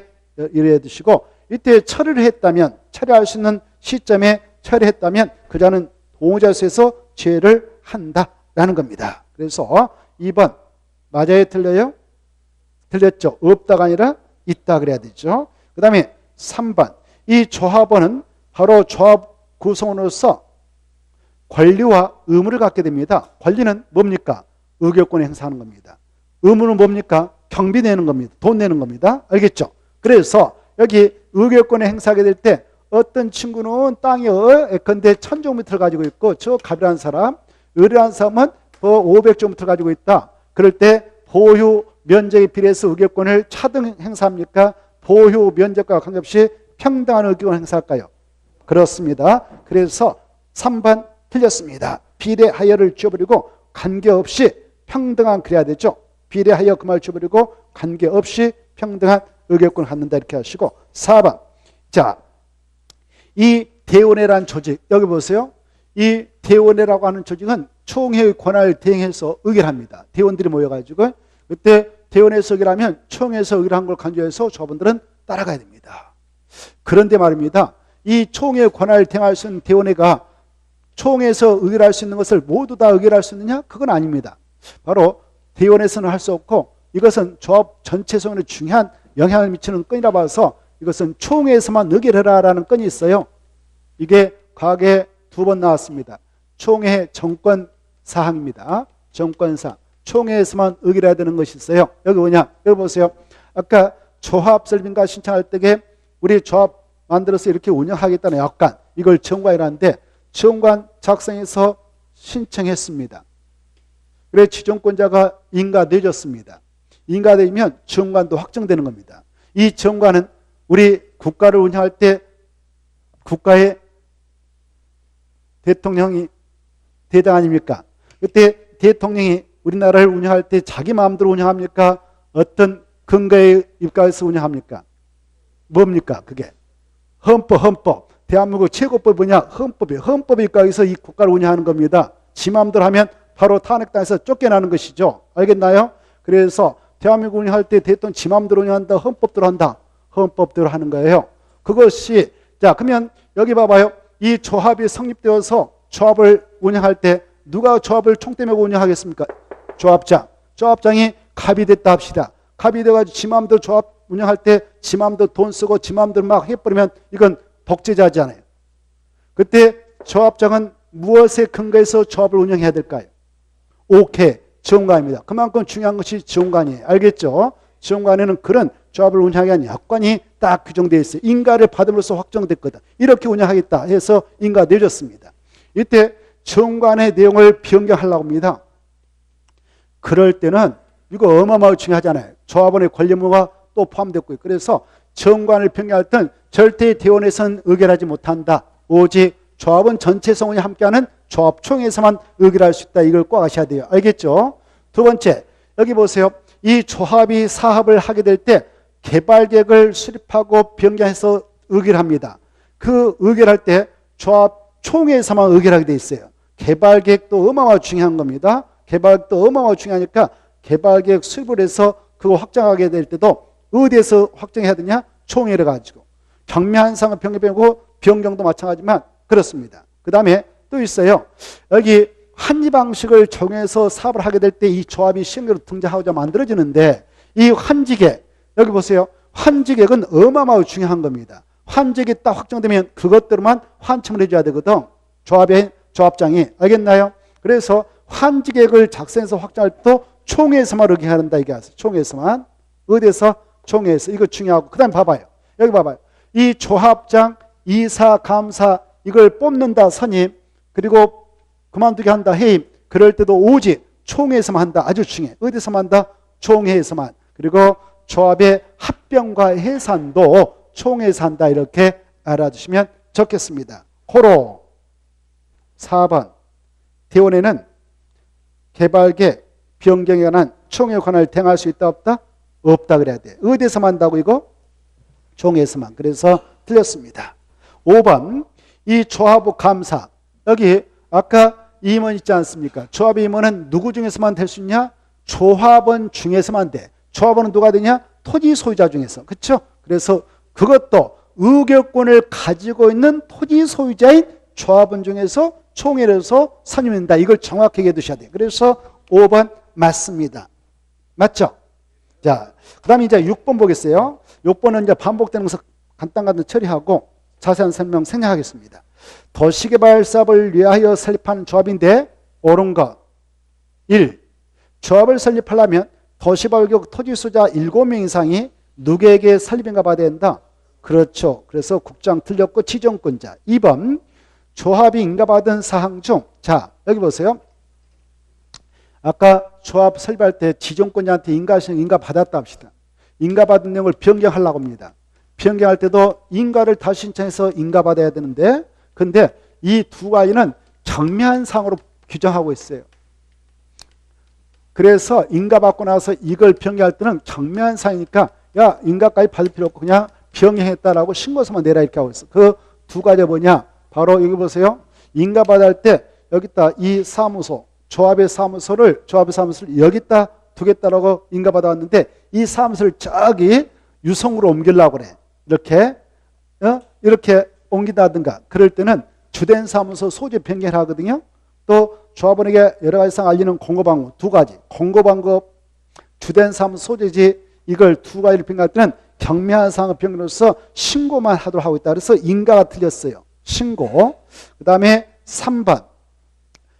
이해해 두시고 이때 처리를 했다면 처리할 수 있는 시점에 처리했다면 그자는 동의자수에서 죄를 한다라는 겁니다. 그래서 2번 맞아요? 틀려요? 틀렸죠? 없다가 아니라 있다 그래야 되죠. 그 다음에 3번 이 조합원은 바로 조합 구성원으로서 권리와 의무를 갖게 됩니다. 권리는 뭡니까? 의결권을 행사하는 겁니다. 의무는 뭡니까? 경비 내는 겁니다. 돈 내는 겁니다. 알겠죠? 그래서 여기 의결권을 행사하게 될 때 어떤 친구는 땅이 예컨대 1000제곱미터를 가지고 있고 저 갑이라는 사람, 의뢰한 사람은 500제곱미터를 가지고 있다. 그럴 때 보유 면적에 비례해서 의결권을 차등 행사합니까? 보유 면적과 관계없이 평등한 의결권을 행사할까요? 그렇습니다. 그래서 3번 틀렸습니다. 비례하여를 지워버리고 관계없이 평등한 그래야 되죠. 비례하여 그 말 지워버리고 관계없이 평등한 의결권을 갖는다 이렇게 하시고 4번 자, 이 대원회라는 조직 여기 보세요. 이 대원회라고 하는 조직은 총회의 권한을 대행해서 의결합니다. 대원들이 모여가지고 그때 대원회에서 의결하면 총회에서 의결한 걸 간주해서 조합원들은 따라가야 됩니다. 그런데 말입니다. 이 총회의 권한을 대행할 수 있는 대원회가 총회에서 의결할 수 있는 것을 모두 다 의결할 수 있느냐? 그건 아닙니다. 바로 대원에서는 할 수 없고 이것은 조합 전체 성원에 중요한 영향을 미치는 건이라 봐서 이것은 총회에서만 의결해라라는 건이 있어요. 이게 과거에 2번 나왔습니다. 총회 정권사항입니다. 정권사항. 총회에서만 의결해야 되는 것이 있어요. 여기 뭐냐? 여기 보세요. 아까 조합 설립인가 신청할 때에 우리 조합 만들어서 이렇게 운영하겠다는 약관 이걸 정관이라는데 정관 작성해서 신청했습니다. 그래 지정권자가 인가되어졌습니다. 인가되면 정관도 확정되는 겁니다. 이 정관은 우리 국가를 운영할 때 국가의 대통령이 대장 아닙니까? 그때 대통령이 우리나라를 운영할 때 자기 마음대로 운영합니까? 어떤 근거에 입각해서 운영합니까? 뭡니까? 그게 헌법. 대한민국 최고법이 뭐냐? 헌법이. 헌법에 입각해서 이 국가를 운영하는 겁니다. 지 마음대로 하면 바로 탄핵당해서 쫓겨나는 것이죠. 알겠나요? 그래서 대한민국 운영할 때 대통령 지 마음대로 운영한다. 헌법대로 한다. 헌법대로 하는 거예요. 그것이 자 그러면 여기 봐봐요. 이 조합이 성립되어서 조합을 운영할 때 누가 조합을 총대 메고 운영하겠습니까? 조합장. 조합장이 갑이 됐다 합시다. 갑이 돼가지고 지 마음대로 조합 운영할 때 지 마음대로 돈 쓰고 지 마음대로 막 해버리면 이건 복제자잖아요. 그때 조합장은 무엇에 근거해서 조합을 운영해야 될까요? 오케이. 지원관입니다. 그만큼 중요한 것이 지원관이에요. 알겠죠? 지원관에는 그런 조합을 운영하기 위한 약관이 딱 규정되어 있어요. 인가를 받음으로써 확정됐거든. 이렇게 운영하겠다 해서 인가 내줬습니다. 이때 지원관의 내용을 변경하려고 합니다. 그럴 때는 이거 어마어마하게 중요하잖아요. 조합원의 권리무가 또 포함됐고요. 그래서 정관을 변경할 때는 절대 대원에서는 의결하지 못한다. 오직 조합원 전체 성원이 함께하는 조합총회에서만 의결할 수 있다. 이걸 꼭 아셔야 돼요. 알겠죠? 두 번째, 여기 보세요. 이 조합이 사업을 하게 될 때 개발계획을 수립하고 변경해서 의결합니다. 그 의결할 때 조합총회에서만 의결하게 돼 있어요. 개발계획도 어마어마하게 중요한 겁니다. 개발계획도 어마어마하게 중요하니까 개발계획 수립을 해서 그거 확정하게 될 때도 어디에서 확정해야 되냐? 총회를 가지고. 경매한상은 변경되고 변경도 마찬가지지만 그렇습니다. 그 다음에 또 있어요. 여기 한지 방식을 적용해서 사업을 하게 될 때 이 조합이 시행령으로 등장하고자 만들어지는데 이 환지계획 여기 보세요. 환지계획은 어마어마하게 중요한 겁니다. 환지계획이 딱 확정되면 그것대로만 환청을 해줘야 되거든. 조합장이. 알겠나요? 그래서 환지계획을 작성해서 확정할 때도 총회에서만 의결해야 한다. 이게 아세요. 총회에서만. 어디에서? 총회에서. 이거 중요하고. 그 다음에 봐봐요. 여기 봐봐요. 이 조합장, 이사, 감사 이걸 뽑는다. 선임. 그리고 그만두게 한다. 해임. 그럴 때도 오직 총회에서만 한다. 아주 중요해. 어디서만 한다? 총회에서만. 그리고 조합의 합병과 해산도 총회에서 한다. 이렇게 알아두시면 적겠습니다. 고로 4번 대원에는 개발계 변경에 관한 총회 관할 대행할 수 있다 없다? 없다 그래야 돼. 어디에서만 한다고 이거? 총회에서만. 그래서 틀렸습니다. 5번 이 조합의 감사. 여기 아까 임원 있지 않습니까? 조합의 임원은 누구 중에서만 될 수 있냐? 조합원 중에서만 돼. 조합원은 누가 되냐? 토지 소유자 중에서. 그렇죠? 그래서 그것도 의결권을 가지고 있는 토지 소유자인 조합원 중에서 총회에서 선임된다. 이걸 정확하게 두셔야 돼요. 그래서 5번 맞습니다. 맞죠? 자, 그 다음에 이제 6번 보겠어요. 6번은 이제 반복되는 것을 간단간단 처리하고 자세한 설명 생략하겠습니다. 도시개발 사업을 위하여 설립하는 조합인데 옳은 것 1. 조합을 설립하려면 도시개발구역 토지소유자 7명 이상이 누구에게 설립인가 봐야 된다. 그렇죠. 그래서 국장 틀렸고 지정권자. 2번 조합이 인가받은 사항 중, 자 여기 보세요. 아까 조합 설립할 때 지정권자한테 인가 받았다 합시다. 인가받은 내용을 변경하려고 합니다. 변경할 때도 인가를 다시 신청해서 인가받아야 되는데, 근데 이 두 가지는 경미한 사항으로 규정하고 있어요. 그래서 인가받고 나서 이걸 변경할 때는 경미한 사항이니까 야 인가까지 받을 필요 없고 그냥 변경했다라고 신고서만 내라 이렇게 하고 있어. 그 두 가지가 뭐냐? 바로 여기 보세요. 인가받을 때 여기다 이 사무소, 조합의 사무소를 여기다 두겠다라고 인가받아왔는데 이 사무소를 저기 유성으로 옮기려고 그래. 이렇게 옮긴다든가 그럴 때는 주된 사무소 소재 변경을 하거든요. 또 조합원에게 여러 가지 사항 알리는 공고방법 두 가지. 공고방법 주된 사무소 소재지 이걸 두 가지를 변경할 때는 경미한 사항을 변경으로서 신고만 하도록 하고 있다. 그래서 인가가 틀렸어요. 신고. 그 다음에 3번.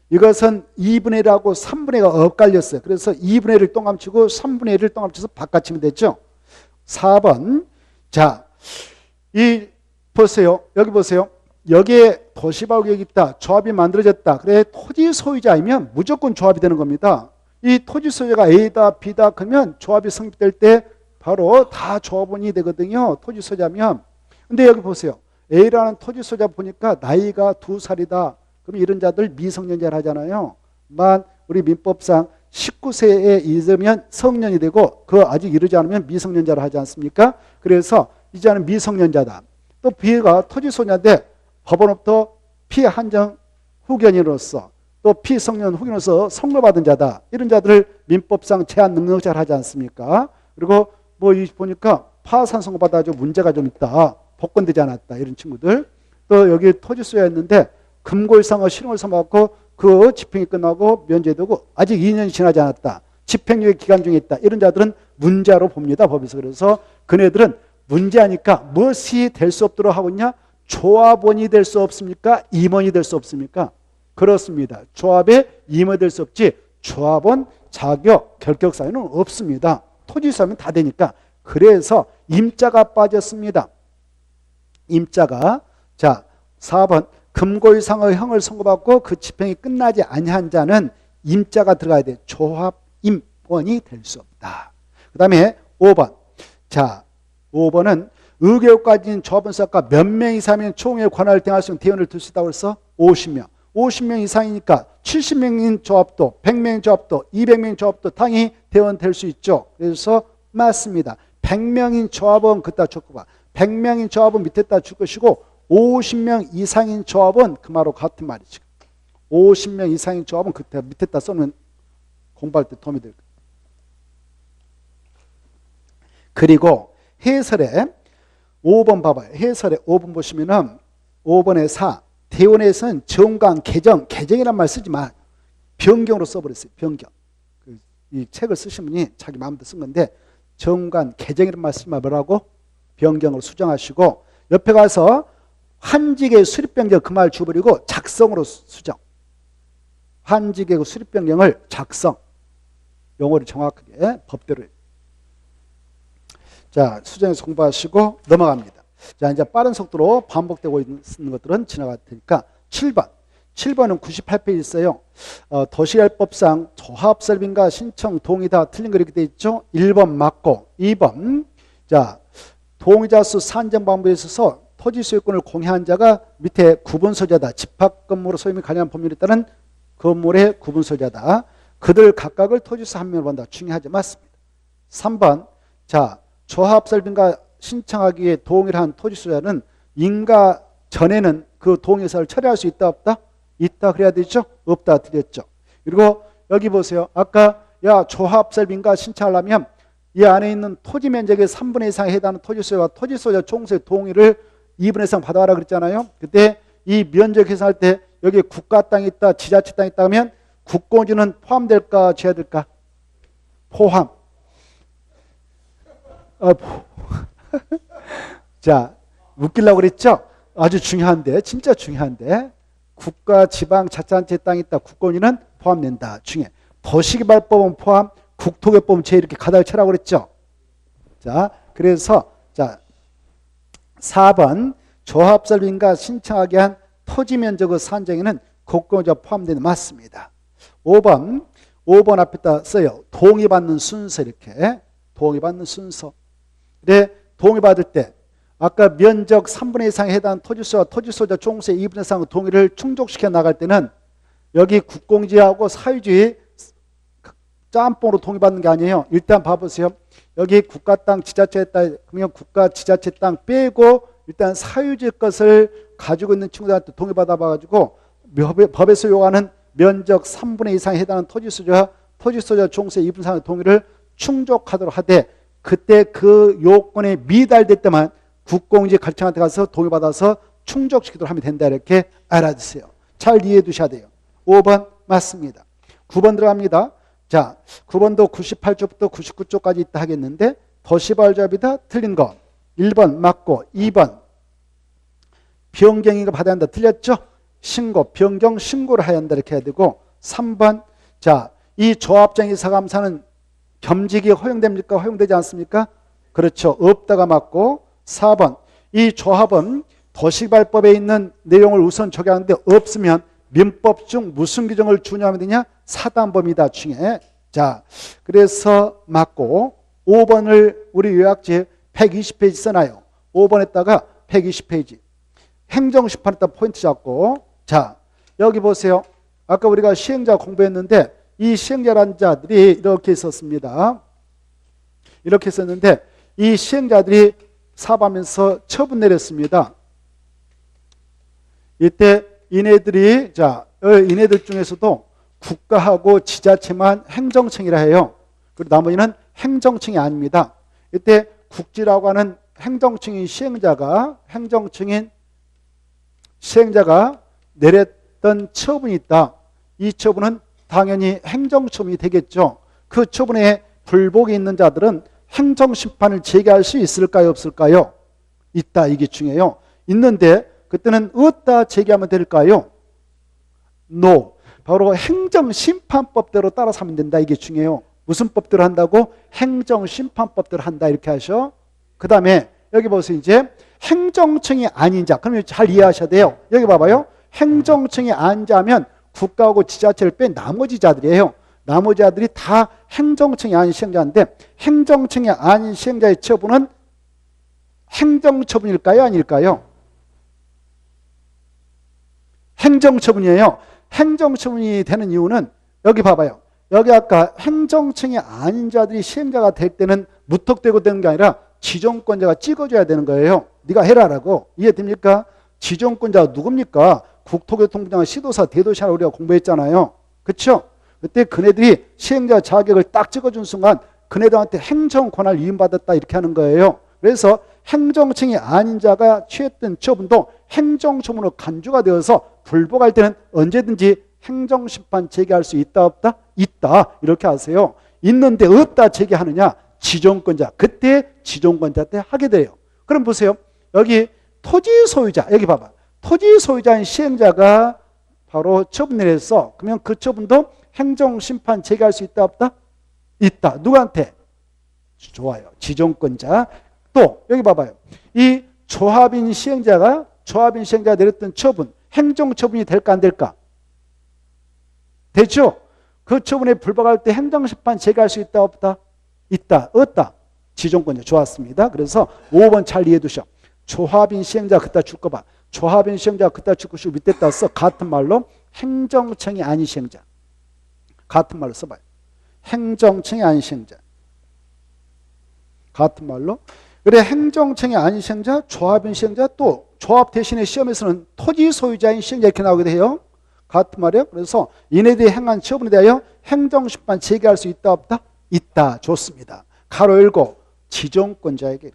이것은 2분의 1하고 3분의 1가 엇갈렸어요. 그래서 2분의 1을 똥감치고 3분의 1을 똥감쳐서 바꿔치면 되죠. 4번. 자, 보세요. 여기 보세요. 여기에 도시개발구역이 있다. 조합이 만들어졌다. 그래 토지 소유자이면 무조건 조합이 되는 겁니다. 이 토지 소유자가 A다 B다 그러면 조합이 성립될 때 바로 다 조합원이 되거든요. 토지 소유자면. 근데 여기 보세요. A라는 토지 소유자 보니까 나이가 2살이다. 그럼 이런 자들 미성년자를 하잖아요. 만 우리 민법상 19세에 이르면 성년이 되고 그 아직 이르지 않으면 미성년자를 하지 않습니까? 그래서 이제는 미성년자다. 또 B가 토지 소유자인데 법원으로부터 피한정 후견인으로서 또 피성년 후견으로서 선고받은 자다. 이런 자들을 민법상 제한 능력자를 하지 않습니까? 그리고 뭐 보니까 파산 선고받아가지고 문제가 좀 있다. 복권되지 않았다. 이런 친구들. 또 여기 토지 소유였는데 금고일상의 실형을 선고받고 그 집행이 끝나고 면제되고 아직 2년이 지나지 않았다. 집행유예 기간 중에 있다. 이런 자들은 문제로 봅니다. 법에서. 그래서 그네들은 문제하니까 무엇이 될 수 없도록 하고 있냐? 조합원이 될 수 없습니까? 임원이 될 수 없습니까? 그렇습니다. 조합의 임원이 될 수 없지 조합원 자격, 결격 사유는 없습니다. 토지 사유는 다 되니까. 그래서 임자가 빠졌습니다. 임자가. 자, 4번. 금고 이상의 형을 선고받고 그 집행이 끝나지 아니한 자는 임자가 들어가야 돼. 조합 임원이 될 수 없다. 그 다음에 5번. 자, 5번은 의결까지는 조합원 수가 몇 명 이상이면 총회 관할 대행할 수 있는 대원을 둘 수 있다고 해서 50명. 50명 이상이니까 70명인 조합도 100명인 조합도 200명인 조합도 당연히 대원 될 수 있죠. 그래서 맞습니다. 100명인 조합원 그따 줄 거가 100명인 조합은 밑에다 줄 것이고 50명 이상인 조합은 그 말하고 같은 말이죠. 50명 이상인 조합은 그때 밑에다 써놓으면 공부할 때 도움이 될 거예요. 그리고 해설에 5번 봐봐요. 해설에 5번 보시면은 5번에 4. 대원에서는 정관, 개정이란 말 쓰지 마. 변경으로 써버렸어요. 변경. 이 책을 쓰신 분이 자기 마음대로 쓴 건데 정관, 개정이란 말 쓰지 마. 뭐라고? 변경으로 수정하시고 옆에 가서 한직의 수립변경 그 말 줘버리고 작성으로 수정. 한직의 수립변경을 작성. 용어를 정확하게 법대로. 자, 수정해서 공부하시고 넘어갑니다. 자, 이제 빠른 속도로 반복되고 있는 것들은 지나갈 테니까 7번. 7번은 98페이지 있어요. 도시개발법상 조합설립인가 신청 동의 다 틀린 거 이렇게 돼 있죠. 1번 맞고 2번. 자, 동의자 수 산정 방법에 있어서 토지 소유권을 공유한 자가 밑에 구분소유자다. 집합건물로 소유에 관련 법률에 따른 건물의 구분소유자다. 그들 각각을 토지소 한 명으로 본다. 중요하죠. 맞습니다. 3번. 자, 조합설빙가 신청하기 위해 동의를 한 토지소유자는 인가 전에는 그 동의서를 철회할 수 있다 없다? 있다 그래야 되죠? 없다 드렸죠. 그리고 여기 보세요. 아까 야 조합설빙가 신청하려면 이 안에 있는 토지 면적의 3분의 2상에 해당하는 토지소유와 토지소유자 총수의 동의를 2분의 3 받아와라 그랬잖아요. 그때 이 면적 계산할 때 여기 국가 땅이 있다, 지자체 땅이 있다 하면 국공지는 포함될까, 제외될까? 포함. 자, 웃기려고 그랬죠? 아주 중요한데, 진짜 중요한데. 국가, 지방, 자치단체 땅이 있다, 국공지는 포함된다. 중요해. 도시개발법은 포함, 국토개법은 제 이렇게 가닥을 쳐라고 그랬죠? 자, 그래서, 자, 4번. 조합설빙가 신청하게 한 토지 면적의 산정에는 국공지가 포함되는 맞습니다. 5번 앞에다 써요. 동의받는 순서 이렇게. 동의받는 순서. 근데 동의받을 때 아까 면적 3분의 2 이상에 해당하는 토지소와 토지소유자 총수의 2분의 3 동의를 충족시켜 나갈 때는 여기 국공지하고 사유지 짬뽕으로 동의받는 게 아니에요. 일단 봐보세요. 여기 국가 땅, 지자체 땅, 그러면 국가, 지자체 땅 빼고 일단 사유지 것을 가지고 있는 친구들한테 동의받아 봐가지고 법에서 요구하는 면적 3분의 2 이상에 해당하는 토지소유자, 토지소유자 총수의 2분의 3 동의를 충족하도록 하되 그때 그 요건에 미달될 때만 국공지 갈청한테 가서 동의받아서 충족시키도록 하면 된다. 이렇게 알아주세요. 잘 이해해 두셔야 돼요. 5번 맞습니다. 9번 들어갑니다. 자, 9번도 98조부터 99조까지 있다 하겠는데 도시발조합이다 틀린 거 1번 맞고 2번 변경인가 받아야 한다 틀렸죠? 신고, 변경 신고를 해야 한다 이렇게 해야 되고 3번 자, 이 조합장이사감사는 겸직이 허용됩니까? 허용되지 않습니까? 그렇죠. 없다가 맞고 4번 이 조합은 도시개발법에 있는 내용을 우선 적용하는데 없으면 민법 중 무슨 규정을 준용하면 되냐? 사단법이다 중에. 자, 그래서 맞고 5번을 우리 요약지에 120페이지 써놔요. 5번에다가 120페이지. 행정심판에다 포인트 잡고 자, 여기 보세요. 아까 우리가 시행자 공부했는데 이 시행자라는 자들이 이렇게 있었습니다. 이렇게 있었는데 이 시행자들이 사업하면서 처분 내렸습니다. 이때 이네들이 자, 이네들 중에서도 국가하고 지자체만 행정청이라 해요. 그리고 나머지는 행정청이 아닙니다. 이때 국지라고 하는 행정청인 시행자가 내렸던 처분이 있다. 이 처분은 당연히 행정처분이 되겠죠. 그 처분에 불복이 있는 자들은 행정심판을 제기할 수 있을까요? 없을까요? 있다. 이게 중요해요. 있는데 그때는 어디다 제기하면 될까요? No. 바로 행정심판법대로 따라서 하면 된다. 이게 중요해요. 무슨 법대로 한다고? 행정심판법대로 한다. 이렇게 하셔. 그 다음에 여기 보세요. 이제 행정청이 아닌 자. 그러면 잘 이해하셔야 돼요. 여기 봐봐요. 행정청이 아닌 자면 국가하고 지자체를 뺀 나머지 자들이에요. 나머지 자들이 다 행정청이 아닌 시행자인데 행정청이 아닌 시행자의 처분은 행정처분일까요? 아닐까요? 행정처분이에요. 행정처분이 되는 이유는 여기 봐봐요. 여기 아까 행정청이 아닌 자들이 시행자가 될 때는 무턱대고 되는 게 아니라 지정권자가 찍어줘야 되는 거예요. 네가 해라라고. 이해됩니까? 지정권자가 누굽니까? 국토교통부장, 시도사, 대도시를 우리가 공부했잖아요. 그렇죠? 그때 그네들이 시행자 자격을 딱 찍어준 순간 그네들한테 행정 권한을 위임받았다 이렇게 하는 거예요. 그래서 행정청이 아닌 자가 취했던 처분도 행정처분으로 간주가 되어서 불복할 때는 언제든지 행정심판 제기할 수 있다 없다? 있다. 이렇게 하세요. 있는데 없다 제기하느냐? 지정권자. 그때 지정권자한테 하게 돼요. 그럼 보세요. 여기 토지 소유자. 여기 봐봐. 토지 소유자인 시행자가 바로 처분 내렸어. 그러면 그 처분도 행정심판 제기할 수 있다 없다? 있다. 누구한테? 좋아요. 지정권자. 또 여기 봐봐요. 이 조합인 시행자가 내렸던 처분, 행정처분이 될까 안 될까? 되죠? 그 처분에 불복할 때 행정심판 제기할 수 있다 없다? 있다. 없다. 지정권자. 좋았습니다. 그래서 5번 잘 이해해 두셔. 조합인 시행자 그따 줄 거 봐. 조합인 시행자 그따 줄 것이고 밑에 따서 같은 말로 행정청이 아닌 시행자. 같은 말로 써봐요. 행정청이 아닌 시행자. 같은 말로. 그래 행정청이 아닌 시행자, 조합인 시행자, 또 조합 대신에 시험에서는 토지 소유자인 시행자 이렇게 나오게 돼요. 같은 말이에요. 그래서 이네들이 행한 처분에 대하여 행정심판 제기할 수 있다 없다? 있다. 좋습니다. 가로 열고 지정권자에게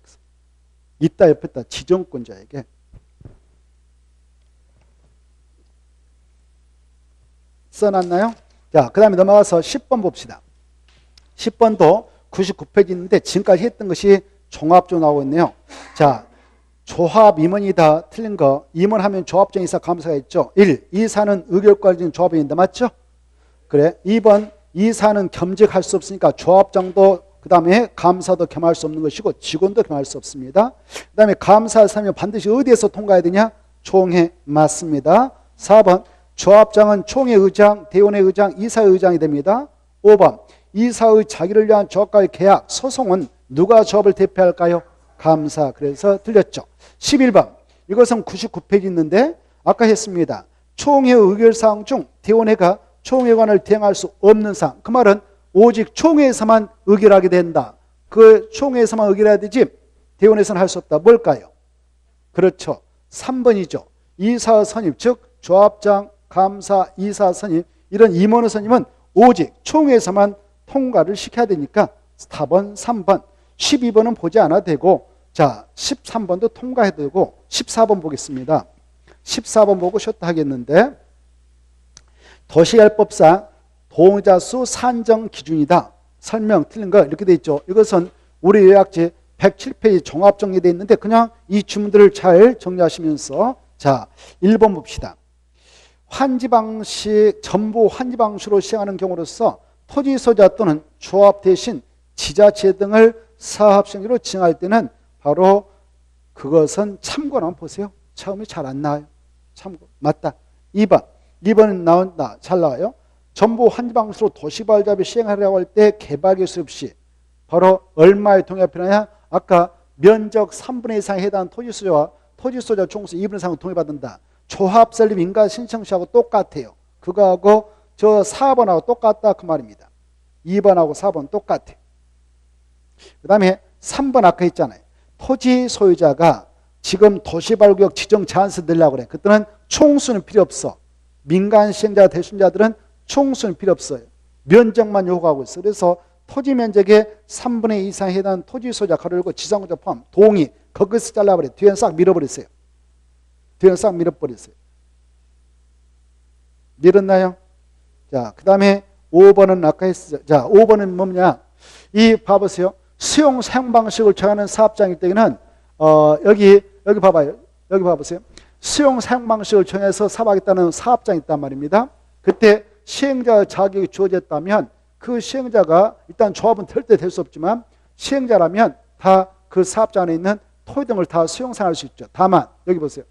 있다 옆에 있다. 지정권자에게. 써놨나요? 자, 그 다음에 넘어가서 10번 봅시다. 10번도 99페이지 있는데 지금까지 했던 것이 종합적으로 나오고 있네요. 자, 조합 임원이다. 틀린 거. 임원하면 조합장 이사 감사가 있죠. 1. 이사는 의결권을 가진 조합원인데 맞죠? 그래. 2번 이사는 겸직할 수 없으니까 조합장도 그 다음에 감사도 겸할 수 없는 것이고 직원도 겸할 수 없습니다. 그 다음에 감사를 하면 반드시 어디에서 통과해야 되냐? 총회. 맞습니다. 4번 조합장은 총회 의장, 대원회 의장, 이사의 의장이 됩니다. 5번 이사의 자기를 위한 조합과의 계약, 소송은 누가 조합을 대표할까요? 감사. 그래서 틀렸죠. 11번 이것은 99페이지 있는데 아까 했습니다. 총회 의결사항 중 대원회가 총회관을 대행할 수 없는 사항. 그 말은 오직 총회에서만 의결하게 된다. 그 총회에서만 의결해야 되지 대원에서는 할 수 없다. 뭘까요? 그렇죠. 3번이죠. 이사 선임, 즉 조합장, 감사, 이사 선임, 이런 임원의 선임은 오직 총회에서만 통과를 시켜야 되니까 4번, 3번, 12번은 보지 않아도 되고, 자 13번도 통과해도 되고 14번 보겠습니다. 14번 보고 쉬었다 하겠는데, 도시개발법상 동의자 수 산정 기준이다. 설명 틀린 거 이렇게 돼 있죠. 이것은 우리 요약지 107페이지 종합 정리되어 있는데 그냥 이 주문들을 잘 정리하시면서, 자 1번 봅시다. 환지 방식, 전부 환지 방식으로 시행하는 경우로서 토지 소유자 또는 조합 대신 지자체 등을 사업 시행자로 지정할 때는 바로 그것은 참고를 한번 보세요. 처음에 잘 안 나와요. 참고. 맞다. 2번은 나온다. 잘 나와요. 전부 환지 방식으로 도시개발자비 시행하려고 할 때 개발기술 없이 바로 얼마의 동의가 필요하냐? 아까 면적 3분의 2상에 해당하는 토지 소유자 총수 2분의 3을 동의받는다. 조합 설립 인가 신청 시하고 똑같아요. 그거하고 저 4번하고 똑같다 그 말입니다. 2번하고 4번 똑같아요. 그 다음에 3번 아까 했잖아요. 토지 소유자가 지금 도시개발구역 지정 제한서 내려고 그래. 그때는 총수는 필요 없어. 민간 시행자 대순자들은 총수는 필요 없어요. 면적만 요구하고 있어. 그래서 토지 면적의 3분의 2 이상에 해당하는 토지 소유자 가로열고 지상구조 포함 동의 거기서 잘라버려요. 뒤에는 싹 밀어버렸어요. 뒤에는 싹 밀어버렸어요. 밀었나요? 자, 그 다음에 5번은 아까 했어요. 자, 5번은 뭐냐? 이 봐보세요. 수용 사용 방식을 정하는 사업장일 때는 여기 봐봐요. 여기 봐보세요. 수용 사용 방식을 정해서 사업하겠다는 사업장이 있단 말입니다. 그때 시행자 자격이 주어졌다면 그 시행자가 일단 조합은 절대 될 수 없지만 시행자라면 다 그 사업장 안에 있는 토지 등을 다 수용 사용할 수 있죠. 다만 여기 보세요.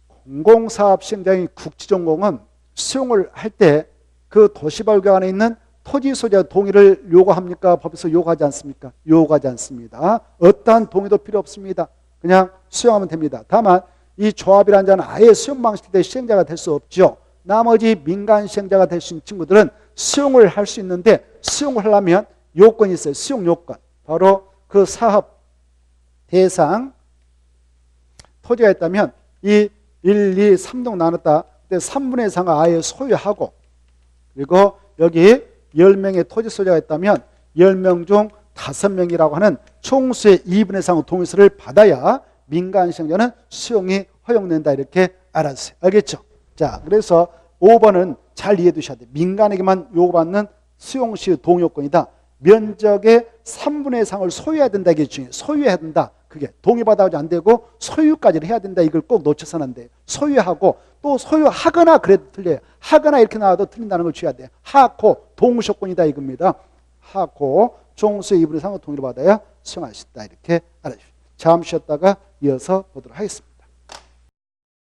공공사업 시행자인 국지전공은 수용을 할 때 그 도시개발구역 안에 있는 토지 소유자 동의를 요구합니까? 법에서 요구하지 않습니까? 요구하지 않습니다. 어떠한 동의도 필요 없습니다. 그냥 수용하면 됩니다. 다만 이 조합이라는 자는 아예 수용 방식 때 시행자가 될 수 없죠. 나머지 민간 시행자가 될 수 있는 친구들은 수용을 할 수 있는데 수용을 하려면 요건이 있어요. 수용 요건. 바로 그 사업 대상 토지가 있다면 이 1, 2, 3등 나눴다. 그때 3분의 3을 아예 소유하고, 그리고 여기 10명의 토지 소유자가 있다면 10명 중 5명이라고 하는 총수의 2분의 3 동의서를 받아야 민간 시행자는 수용이 허용된다. 이렇게 알아주세요. 알겠죠? 자, 그래서 5번은 잘 이해해 두셔야 돼요. 민간에게만 요구받는 수용 시 동의 요건이다. 면적의 3분의 3을 소유해야 된다. 이게 중요해요. 소유해야 된다. 그게 동의받아도 안 되고 소유까지를 해야 된다. 이걸 꼭 놓쳐서는 안 돼요. 소유하고 또 소유하거나 그래도 틀려요. 하거나 이렇게 나와도 틀린다는 걸 주셔야 돼요. 하고 동의조건이다 이겁니다. 하고 총수의 2분의 3을 동의를 받아야 수용할 수 있다. 이렇게 알아주십시오. 잠시 쉬었다가 이어서 보도록 하겠습니다.